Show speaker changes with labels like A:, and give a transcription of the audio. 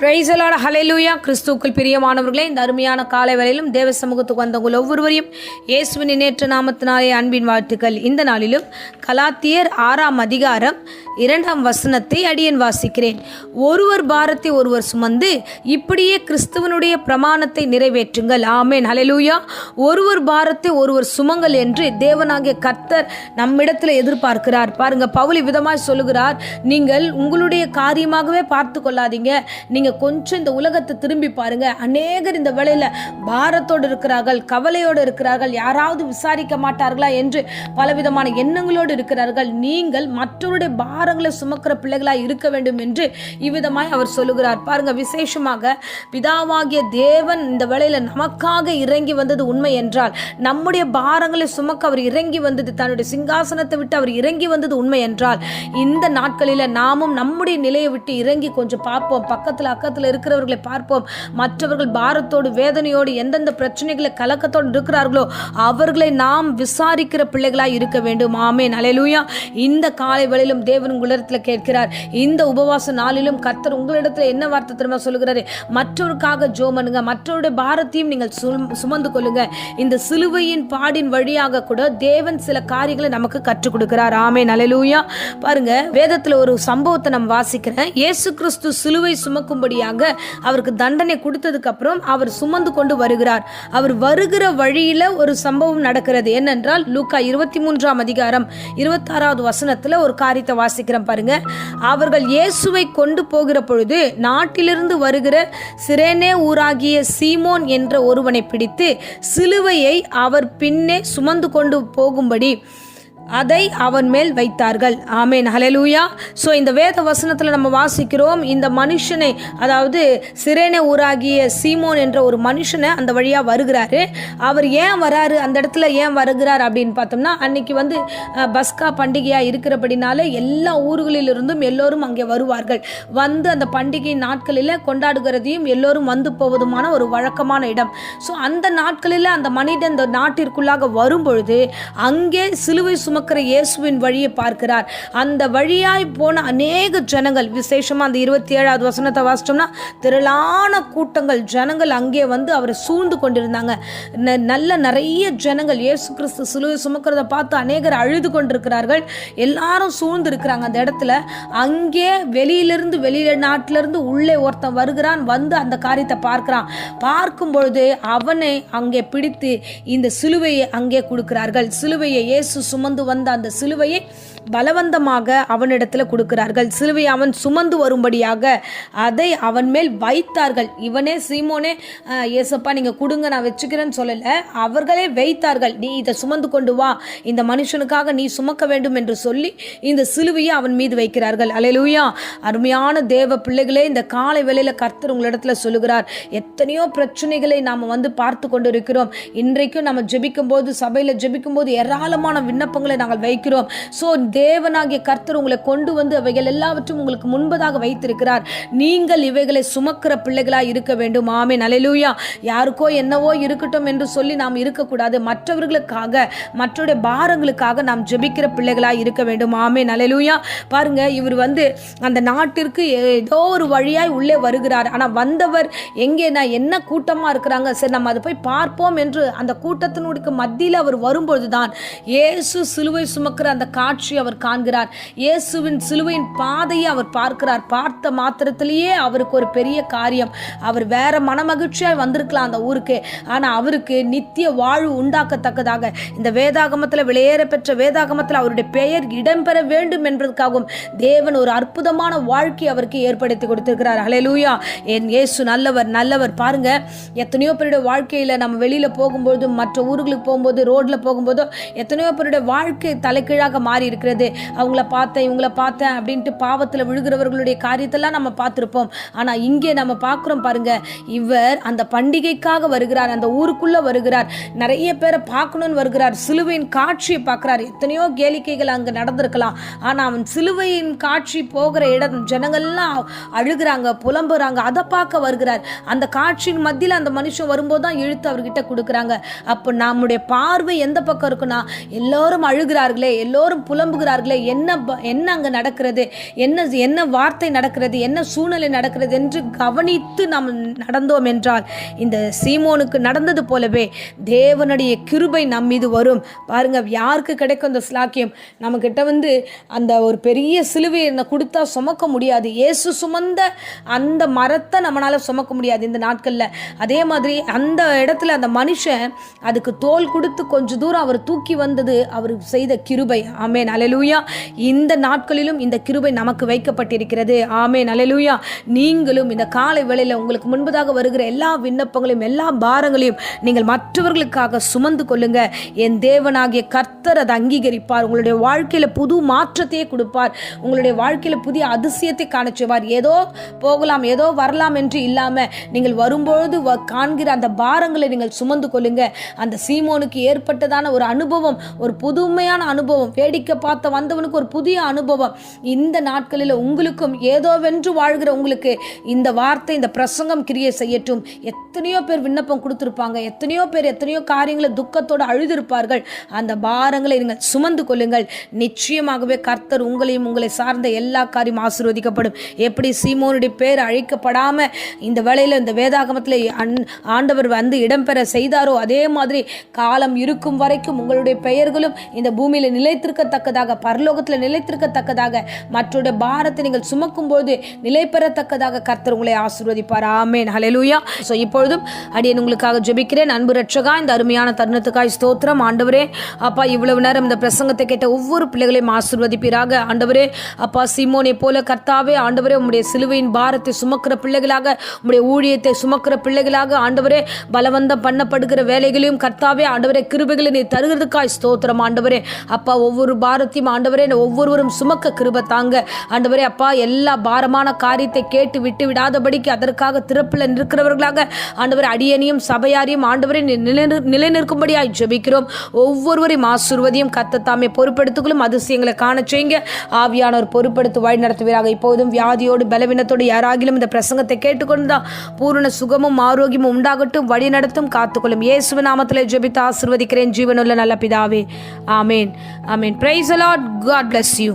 A: Price the Lord, ஹல்லேலூயா. கிறிஸ்துவுக்குள் பிரியமானவர்களே, இந்த அருமையான காலை வேளையிலும் தேவ சமூகத்துக்கு வந்தவங்கள் ஒவ்வொருவரையும் இயேசுவின் நேற்று நாமத்தினாலே அன்பின் வாழ்த்துக்கள். இந்த நாளிலும் கலாத்தியர் 6ஆம் அதிகாரம் 2ஆம் வசனத்தை அடியேன் வாசிக்கிறேன். ஒருவர் பாரத்தை ஒருவர் சுமந்து இப்படியே கிறிஸ்துவனுடைய பிரமாணத்தை நிறைவேற்றுங்கள். ஆமென், ஹல்லேலூயா. ஒருவர் பாரத்தை ஒருவர் சுமங்கள் என்று தேவனாகிய கர்த்தர் நம்மிடத்தில் எதிர்பார்க்கிறார். பாருங்க, பவுல் விதமாய் சொல்லுகிறார், நீங்கள் உங்களுடைய காரியமாகவே பார்த்து கொள்ளாதீங்க, நீங்க கொஞ்சம் இந்த உலகத்தை திரும்பி பாருங்க. அநேகர் இந்த வேளையில பாரத்தோடு இருக்கிறார்கள், கவலையோடு இருக்கிறார்கள், யாராவது விசாரிக்க மாட்டார்களா என்று பலவிதமான எண்ணங்களோடு இருக்கிறார்கள். நீங்கள் மற்றவருடைய பாரங்களை சுமக்கிற பிள்ளைகளாய் இருக்க வேண்டும் என்று இவ்விதமாய் அவர் சொல்லுகிறார். பாருங்க, விசேஷமாக பிதாவாகிய தேவன் இந்த வேளையில நமக்காக இறங்கி வந்தது உண்மை என்றால், நம்முடைய பாரங்களை சுமக்க அவர் இறங்கி வந்தது, தன்னுடைய சிங்காசனத்தை விட்டு அவர் இறங்கி வந்தது உண்மை என்றால், இந்த நாட்களில நாமும் நம்முடைய நிலையை விட்டு இறங்கி கொஞ்சம் பார்ப்போம், பக்கத்தில் அக்கத்தில் இருக்கிறவர்களை பார்ப்போம். மற்றவர்கள் பாரத்தோடு வேதனையோடு எந்தெந்த பிரச்சனைகளை கலக்கத்தோடு இருக்கிறார்களோ அவர்களை நாம் விசாரிக்கிற பிள்ளைகளாய் இருக்க வேண்டும். ஆமென், ஹல்லேலூயா. இந்த காலை வேளையிலும் தேவன் உங்களிடத்தில் கேட்கிறார், இந்த உபவாச நாளிலும் கர்த்தர் உங்களிடத்தில் என்ன வார்த்தை திரும்ப சொல்லுகிறாரு? மற்றவருக்காக ஜெபம் பண்ணுங்க, மற்றவருடைய பாரத்தையும் நீங்கள் சுமந்து கொள்ளுங்க. இந்த சிலுவையின் பாடின் வழியாக கூட தேவன் சில காரியங்களை நமக்கு கற்றுக் கொடுக்கிறார். ஆமென், ஹல்லேலூயா. பாருங்க, வேதத்தில் ஒரு சம்பவத்தை நம்ம வாசிக்கிறேன். இயேசு கிறிஸ்து சிலுவை சுமக்கும்படியாக அவருக்கு தண்டனை கொடுத்ததுக்கு அப்புறம் அவர் சுமந்து கொண்டு வருகிறார். அவர் வருகிற வழியில ஒரு சம்பவம் நடக்கிறது. என்னென்றால், லூக்கா 23ஆம் அதிகாரம் 26வது வசனத்துல ஒரு காரியத்தை வாசிக்கிறோம். பாருங்க, அவர்கள் இயேசுவை கொண்டு போகிற பொழுது நாட்டிலிருந்து வருகிற சிரேனே ஊராகிய சீமோன் என்ற ஒருவனை பிடித்து சிலுவையை அவர் பின்னே சுமந்து கொண்டு போகும்படி அதை அவன் மேல் வைத்தார்கள். ஆமென், ஹல்லேலூயா. ஸோ இந்த வேத வசனத்தில் நம்ம வாசிக்கிறோம், இந்த மனுஷனை, அதாவது சிரேனே ஊராகிய சீமோன் என்ற ஒரு மனுஷனை அந்த வழியாக வருகிறாரு. அவர் ஏன் வராரு, அந்த இடத்துல ஏன் வருகிறார் அப்படின்னு பார்த்தோம்னா, அன்னைக்கு பஸ்கா பண்டிகையாக இருக்கிறபடினால எல்லா ஊர்களிலிருந்தும் எல்லோரும் அங்கே வருவார்கள். வந்து அந்த பண்டிகை நாட்களில் கொண்டாடுகிறதையும் எல்லோரும் வந்து போவதுமான ஒரு வழக்கமான இடம். ஸோ அந்த நாட்களில் அந்த மனிதன் இந்த நாட்டிற்குள்ளாக வரும்பொழுது அங்கே சிலுவை சுமக்கிற இயேசுவின் வழியை பார்க்கிறார். அந்த வழியாய் போன அநேக ஜனங்கள், விசேஷமா அந்த 27வது வசனத்தை வாசிச்சோம்னா, திரளான கூட்டங்கள் ஜனங்கள் அங்கே வந்து அவரை சூழ்ந்து கொண்டிருந்தாங்க. நிறைய ஜனங்கள் இயேசு கிறிஸ்து சிலுவை சுமக்கிறத பார்த்து அநேகர் அழுது கொண்டிருக்கிறார்கள். எல்லாரும் சூழ்ந்து இருக்கிறாங்க அந்த இடத்துல. அங்கே வெளிநாட்டிலிருந்து உள்ளே ஒருத்தன் வருகிறான், வந்து அந்த காரியத்தை பார்க்கிறான். பார்க்கும் பொழுது அவனை அங்கே பிடித்து இந்த சிலுவையை அங்கே கொடுக்கிறார்கள். சிலுவையை இயேசு சுமந்து வந்த அந்த சிலுவையை பலவந்தமாக அவனிடத்தில் கொடுக்கிறார்கள். சிலுவையை அவன் சுமந்து வரும்படியாக அதை அவன் மேல் வைத்தார்கள். இவனே சீமோனே, ஏசப்பா நீங்க கொடுங்க, நான் வச்சுக்கிறேன்னு சொல்லல, அவர்களே வைத்தார்கள். நீ இதை சுமந்து கொண்டு வா, இந்த மனுஷனுக்காக நீ சுமக்க வேண்டும் என்று சொல்லி இந்த சிலுவையை அவன் மீது வைக்கிறார்கள். அல்லேலூயா. அருமையான தேவ பிள்ளைகளே, இந்த காலை வேளையில கர்த்தர் உங்களிடத்துல சொல்லுகிறார், எத்தனையோ பிரச்சனைகளை நாம பார்த்து கொண்டு இருக்கிறோம். இன்றைக்கும் நம்ம ஜெபிக்கும் போது, சபையில ஜெபிக்கும் போது ஏராளமான விண்ணப்பங்களை நாங்கள் வைக்கிறோம். ஸோ தேவனாகிய கர்த்தர் உங்களை கொண்டு வந்து அவைகள் எல்லாவற்றும் உங்களுக்கு முன்பதாக வைத்திருக்கிறார். நீங்கள் இவைகளை சுமக்கிற பிள்ளைகளாய் இருக்க வேண்டும். ஆமென், ஹல்லேலூயா. யாருக்கோ என்னவோ இருக்கட்டும் என்று சொல்லி நாம் இருக்கக்கூடாது. மற்றவர்களுக்காக, மற்றவருடைய பாரங்களுக்காக நாம் ஜெபிக்கிற பிள்ளைகளாய் இருக்க வேண்டும். ஆமென், ஹல்லேலூயா. பாருங்க, இவர் அந்த நாட்டிற்கு ஏதோ ஒரு வழியாய் உள்ளே வருகிறார். ஆனால் வந்தவர் எங்கேனா, என்ன கூட்டமா இருக்கிறாங்க, சரி நம்ம அதை போய் பார்ப்போம் என்று அந்த கூட்டத்தினுடைய மத்தியில் அவர் வரும்பொழுதுதான் இயேசு சிலுவை சுமக்கிற அந்த காட்சி அவர் காண்கிறார். இயேசுவின் சிலுவையின் பாதையை அவர் பார்க்கிறார். பார்த்த மாத்திரத்திலேயே அவருக்கு ஒரு பெரிய காரியம். அவர் வேற மனமகிழ்ச்சியாய் வந்திருக்கலாம் அந்த ஊருக்கு, ஆனா அவருக்கு நித்திய வாழ்வு உண்டாக்கத்தக்கதாக இந்த வேதாகமத்தில், வெளியேற பெற்ற வேதாகமத்தில் அவருடைய பெயர் இடம்பெற வேண்டும் என்பதற்காகவும் தேவன் ஒரு அற்புதமான வாழ்க்கை அவருக்கு ஏற்படுத்தி கொடுத்திருக்கிறார். ஹல்லேலூயா. என் இயேசு நல்லவர், நல்லவர். பாருங்க, எத்தனையோ பேருடைய வாழ்க்கையில நம்ம வெளியில போகும்போது, மற்ற ஊர்களுக்கு போகும்போது, ரோட்ல போகும்போதோ எத்தனையோ பேருடைய வாழ்க்கை தலைகீழாக மாறி இருக்கிறது. அவங்கள பார்த்தேன், இவங்கள பார்த்தேன் அப்படின்ட்டு பாவத்தில் விழுகிறவர்களுடைய காரியத்தெல்லாம் நம்ம பார்த்துருப்போம். ஆனால் இங்கே நம்ம பார்க்குறோம் பாருங்க, இவர் அந்த பண்டிகைக்காக வருகிறார், அந்த ஊருக்குள்ளே வருகிறார், நிறைய பேரை பார்க்கணும்னு வருகிறார், சிலுவையின் காட்சியை பார்க்குறார். எத்தனையோ கேளிக்கைகள் அங்கே நடந்திருக்கலாம், ஆனால் அவன் சிலுவையின் காட்சி போகிற இடம் ஜனங்கள்லாம் அழுகிறாங்க, புலம்புறாங்க, அதை பார்க்க வருகிறார். அந்த காட்சியின் மத்தியில் அந்த மனுஷன் வரும்போது தான் இழுத்து அவர்கிட்ட கொடுக்குறாங்க. அப்போ நம்முடைய பார்வை எந்த பக்கம் இருக்குன்னா, எல்லோரும் அழுகிறார்களே, எல்லோரும் புலம்புகிறார்கள், போகிறார்களே, என்ன அங்கே நடக்கிறது, என்ன வார்த்தை நடக்கிறது, என்ன சூழ்நிலை நடக்கிறது என்று கவனித்து நாம் நடந்தோம் என்றால் இந்த சீமோனுக்கு நடந்தது போலவே தேவனுடைய கிருபை நம் மீது வரும். பாருங்க, யாருக்கு கிடைக்கும் அந்த ஸ்லாக்கியம்? நம்மக்கிட்ட அந்த ஒரு பெரிய சிலுவையை கொடுத்தா சுமக்க முடியாது. இயேசு சுமந்த அந்த மரத்தை நம்மளால சுமக்க முடியாது இந்த நாட்களில். அதே மாதிரி அந்த இடத்துல அந்த மனுஷன் அதுக்கு தோல் கொடுத்து கொஞ்ச தூரம் அவர் தூக்கி வந்தது அவர் செய்த கிருபை. ஆமென், அல்லேலூயா. இந்த நாட்களிலும் இந்த கிருபை நமக்கு வைக்கப்பட்டிருக்கிறது. ஆமென், அல்லேலூயா. நீங்களும் இந்த காலை வேளையில் உங்களுக்கு முன்பதாக வருகிற எல்லா விண்ணப்பங்களையும் எல்லா பாரங்களையும் நீங்கள் மற்றவர்களுக்காக சுமந்து கொள்ளுங்க. என் தேவனாகிய கர்த்தர் அதை அங்கீகரிப்பார். உங்களுடைய வாழ்க்கையில புது மாற்றத்தையே கொடுப்பார். உங்களுடைய வாழ்க்கையில புதிய அதிசயத்தை காணச்சுவார். ஏதோ போகலாம் ஏதோ வரலாம் என்று இல்லாம நீங்கள் வரும்பொழுது காண்கிற அந்த பாரங்களை நீங்கள் சுமந்து கொள்ளுங்க. அந்த சீமோனுக்கு ஏற்பட்டதான ஒரு அனுபவம், ஒரு புதுமையான அனுபவம், வேடிக்கை பார்த்த வந்தவனுக்கு ஒரு புதிய அனுபவம். இந்த நாட்களில் உங்களுக்கும் ஏதோவென்று வாழ்கிற உங்களுக்கு இந்த வார்த்தை, இந்த பிரசங்கம் கிரியை செய்யட்டும். எத்தனையோ பேர் விண்ணப்பம் கொடுத்திருப்பாங்க, எத்தனையோ பேர் எத்தனையோ காரியங்களை துக்கத்தோடு அழுதிருப்பார்கள். அந்த பாரங்களை நீங்கள் சுமந்து கொள்ளுங்கள். நிச்சயமாகவே கர்த்தர் உங்களையும் உங்களை சார்ந்த எல்லா காரியம் ஆசீர்வதிக்கப்படும். எப்படி சீமோனுடைய பேர் அழைக்கப்படாம இந்த வேளையில் இந்த வேதாகமத்தில் ஆண்டவர் இடம்பெற செய்தாரோ, அதே மாதிரி காலம் இருக்கும் வரைக்கும் உங்களுடைய பெயர்களும் இந்த பூமியில நிலைத்திருக்கத்தக்கதாக, பரலோகத்தில் நிலைத்திருக்கத்தக்கதாக, மற்றொரு பாரத்தை நீங்கள் சுமக்கும் போது நிலை பெறத்தக்கதாக கர்த்தர் உங்களை ஆசீர்வதிப்பார். ஆமென், ஹல்லேலூயா. ஸோ இப்பொழுதும் அடியேன் உங்களுக்காக ஜெபிக்கிறேன். அன்பு ரட்சகா, இந்த அருமையான தருணத்துக்காய் ஸ்தோத்திரம். ஆண்டவரே அப்பா, இவ்வளவு நேரம் இந்த பிரசங்கத்தை கேட்ட ஒவ்வொரு பிள்ளைகளையும் ஆசீர்வதிப்பீராக. ஆண்டவரே அப்பா, சீமோனை போல கர்த்தாவே ஆண்டவரே உம்முடைய சிலுவையின் பாரத்தை சுமக்கிற பிள்ளைகளாக, உம்முடைய ஊழியத்தை சுமக்கிற பிள்ளைகளாக ஆண்டவரே பலவந்தம் பண்ணப்படுகிற வேலைகளையும் கர்த்தாவே ஆண்டவரே கிருபைகளை நீ தருகிறதுக்காய் ஸ்தோத்திரம். ஆண்டவரே அப்பா, ஒவ்வொரு பாரத்தையும் ஆண்டவரே ஒவ்வொருவரும் சுமக்க கிருபை தாங்க. ஆண்டவரே அப்பா, எல்லா பாரமான காரியத்தை கேட்டு விட்டு விடாதபடிக்கு அதற்காக திறப்பில் நிற்கிறவர்களாக ஆண்டவரே அடியனையும் சபையாரையும் ஆண்டவரே நிலை நிற்கும்படியாய் ஜெபிக்கிறோம். ஒவ்வொருவரையும் ஆசீர்வதியும் கர்த்தத்தாமே பொறுப்பெடுத்துக்களும் அதிசயங்களை காண செய்யுங்க. ஆவியானவர் பொறுப்பெடுத்து வழி நடத்துவீராக. இப்போதும் வியாதியோடு பலவீனத்தோடு யாராகிலும் இந்த பிரசங்கத்தை கேட்டுக்கொண்டுதான் பூரண சுகமும் ஆரோக்கியமும் உண்டாகட்டும். வழி நடத்தும் காத்துக்கொள்ளும். இயேசுவின் நாமத்திலே ஜெபித்து ஆசீர்வதிக்கிறேன் ஜீவனுள்ள நல்ல பிதாவே. ஆமேன், ஆமேன். Praise the lord. God bless you.